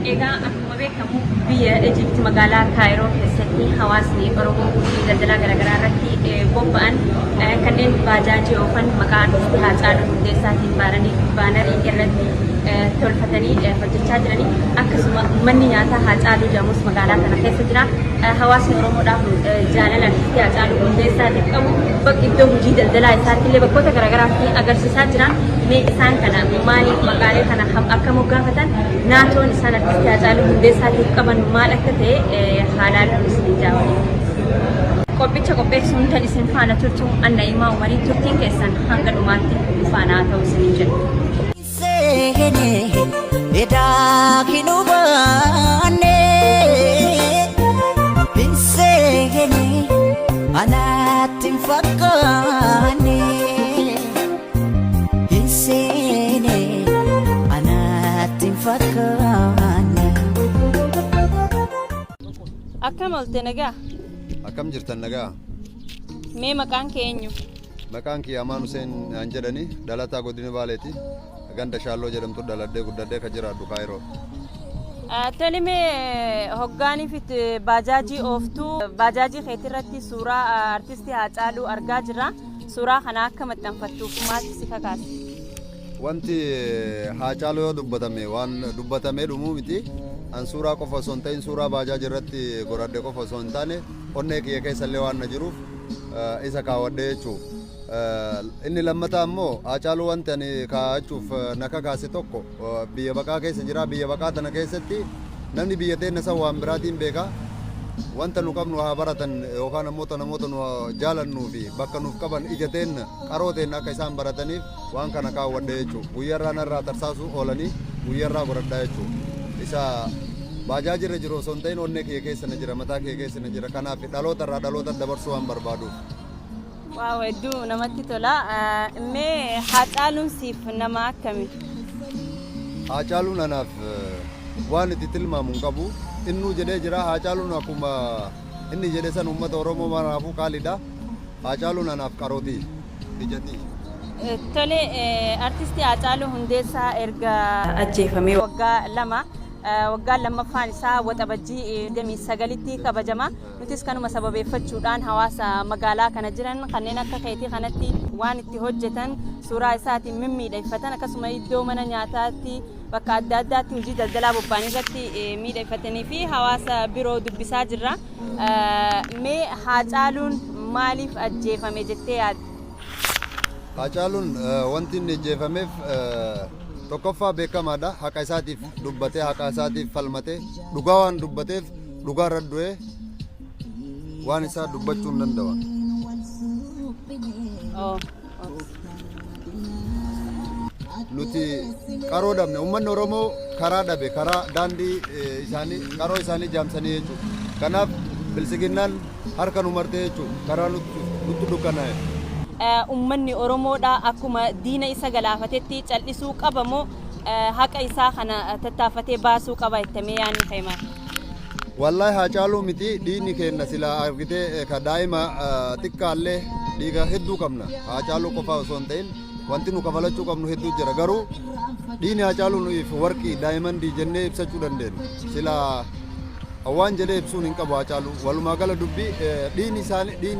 Egaa akkuma beekamu biyya Ijipti magaalaa Kaayiroo keessatti hawaasni Oromoo hojii daldalaa garaagaraa irratti bobba'an kanneen baajaajii yookaan maqaan dhufti Haacaaluu Hundeessaatiin baanarii irratti tolfatanii hojjechaa jiranii akkasuma manni nyaataa Haacaaluu jedhamus magaalaa kana keessa jira. Hawaasni Oromoodhaaf jaalala dhufti Haacaaluu Hundeessaatiif qabu bakka iddoo hojii daldalaa isaatti illee bakkoota garaagaraatti agarsiisaa jiran. Mee isaan kana maaliif maqaalee kana akka moggaafatan naatoon isaan artistii Haacaaluu Hundeessaatiif qaban maal akka ta'e haalaan isin jaawatu. Qophicha qopheessuun tan isin faana turtu Annaimaa Umarii turtiin keessan hanga dhumaatti faana ta'u isin jedhu. Akkam olte nagaa? Akkam jirtan nagaa? Mee maqaan kee eenyu? Maqaan kee Amaan Hussein an jedhani dhalataa godina Baaleeti. Ganda Shaalloo jedhamtu dhaladhee guddadhee kan jiraadhu Kaayiroo. Tole mee hoggaaniif baajaajii ooftuu baajaajii keetirratti suuraa artistii Haacaaluu argaa jirra. Suuraa kana akka maxxanfattuuf maaltu si kakaase? Wanti Haacaaluu yoo dubbatame waan dubbatamee dhumuu miti. An suuraa qofa osoo hin ta'in suuraa baajaajii irratti goradhee qofa osoo hin taane onnee kiyya keessa illee waan na jiruuf isa kaawwadhee jechuudha. Inni lammataa immoo Haacaaluu wanti ani kaa'achuuf na kakaase tokko biyya baqaa keessa jira. Biyya baqaa tana keessatti namni biyya teenya san waan biraatiin beeka. Wanta nu qabnu haa baratan yookaan ammoo namoota nu jaalannuu fi bakka nuuf qaban ija teenya qaroo teenya akka isaan barataniif waan kana kaawwadhee jechuudha. Guyyarraa narraa tarsaasuu oolanii guyyarraa godhadhaa jechuudha. Isa baajaajii irra jiru osoo hin ta'in onnee kee keessa na jira, mataa kee keessa na jira. Kanaaf dhaloota irraa dhaloota dabarsuu waan barbaaduuf. Waaw, hedduu namatti tola. Mee Haacaaluun siif nama akkamii? Haacaaluun anaaf waan itti tilmaamu hin qabu. Innuu jedhee jira. Haacaaluun akkuma inni jedhe san uummata Oromoo maraafuu qaalidha. Haacaaluun anaaf qarooti. Ijati. Tole, artistii Haacaaluu Hundeessaa erga ajjeefamee waggaa lammaffaan isaa waxabajjii 29tti kabajama. Nutis kanuma sababeeffachuudhaan hawaasa magaalaa kana jiran kanneen akka keetii kanatti waan itti hojjetan suuraa isaatiin mimmiidheeffatan akkasuma iddoo mana nyaataatti bakka adda addaatti hojii daldalaa bobba'anii irratti miidheeffatanii fi hawaasa biroo dubbisaa jirra. Mee Haacaaluun maaliif ajjeefame jettee yaadda? Haacaaluun wanti inni ajjeefameef tokkoffaa beekamaadha. Haqa isaatiif dubbatee haqa isaatiif falmatee dhugaa waan dubbateef dhugaa irra du'ee waan isaa dubbachuu hin danda'a. Nuti qaroo dhabne uummanni Oromoo karaa dhabe karaa daandii isaanii qaroo isaanii jaamsanii jechuudha. Kanaaf bilisiginnaan harka nu martee jechuudha. Karaa nutti dukkanaa'e. Uummanni Oromoodha akkuma diina isa galaafatetti callisuu qaba moo haqa isaa kana tattaafatee baasuu qaba jettamee yaadni ka'e? Wallahi Haacaaluu miti diinni keenya sila argitee ka daa'ima xiqqaallee dhiiga hedduu qabna. Haacaaluu qofaa osoo hin ta'in wanti nu kafalachuu qabnu hedduu jira. Garuu diinni Haacaaluu nuuf warqii daa'imandii jennee ibsachuu dandeenya. Sila waan jedhee ibsuun hin qabu Haacaaluu. Walumaa gala dubbii diinni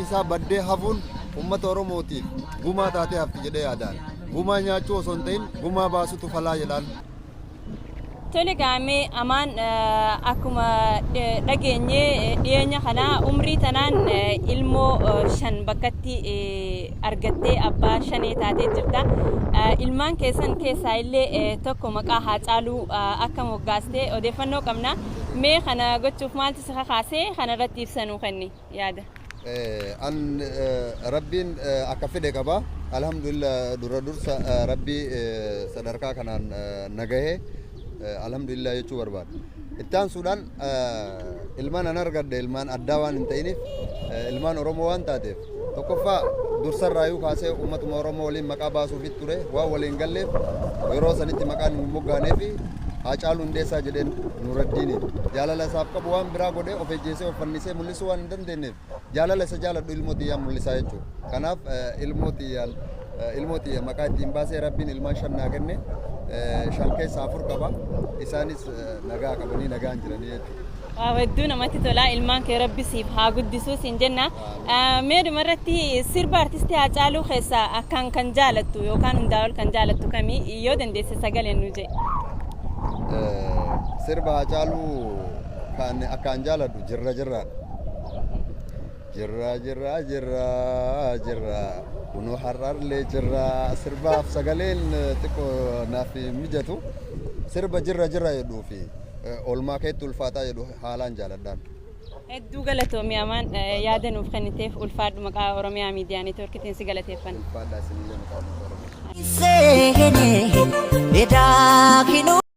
isaa baddee hafuun ummata Oromootiif gumaa taatee hafti jedhee yaadaan. Gumaa nyaachuu osoo hin ta'in gumaa baasutu falaa jedhaan. Tole gaamee Amaan akkuma dhageenyee dhiyeenya kana umrii tanaan ilmoo 5 bakkatti argattee abbaa 5 taatee jirta. Ilmaan keessan keessaa illee tokko maqaa Haacaaluu akka moggaastee odeeffannoo qabna. Mee kana gochuuf maaltu si kakaasee kana irratti ibsanuu kenni yaada? An Rabbiin akka fedhe qaba. Alhamdulillah dura dursa Rabbii sadarkaa kanaan nagahee alhamdulillah jechuu barbaada. Ittaan suudhaan ilmaan an argadde ilmaan addaa waan hin ta'iniif ilmaan Oromoo waan taateef tokkoffaa dursarraayuu kaasee uummatuma Oromoo waliin maqaa baasuufi ture waan waliin galleef yeroo sanitti maqaan hin moggaaneefi Haacaaluu Hundeessaa jedheen Nuraddiiniin jaalala isaaf qabu waan biraa godhee of ejjeesee of fannisee mul'isuu waan hin dandeenyeef jaalala isa jaaladhu ilmoo xiyyaan mul'isaa jechuudha. Kanaaf ilmoo xiyya maqaa ittiin baasee Rabbiin ilmaan 5 naa kenne shan keessaa afur qaba. Isaanis nagaa qabanii nagaan jiranii jechuudha. Waawwadduu namatti tola ilmaan kee rabbi siif haa guddisuu siin jenna. Mee dhumarratti sirba artistii Haacaaluu keessaa akkaan kan jaalattu yookaan hundaa ol kan jaalattu kamii yoo dandeesse sagaleen nu jedhe. Sirba Haacaaluu kan akkaan jaaladhu jirra jirraadha. Jirra jirra jirra jirra kunu har'arlee jirra sirbaaf sagaleen xiqqoo naaf mijatu sirba jirra jirra jedhuu fi olmaa keetti ulfaataa jedhu haalaan jaaladhaan. Hedduu galatoomi amaan yaada nuuf kenniteef ulfaadhu maqaa Oromiyaa Miidiyaa Neetwoorkiitiin si galateeffanna. Ulfaadhaa isinillee maqaa Oromiyaa.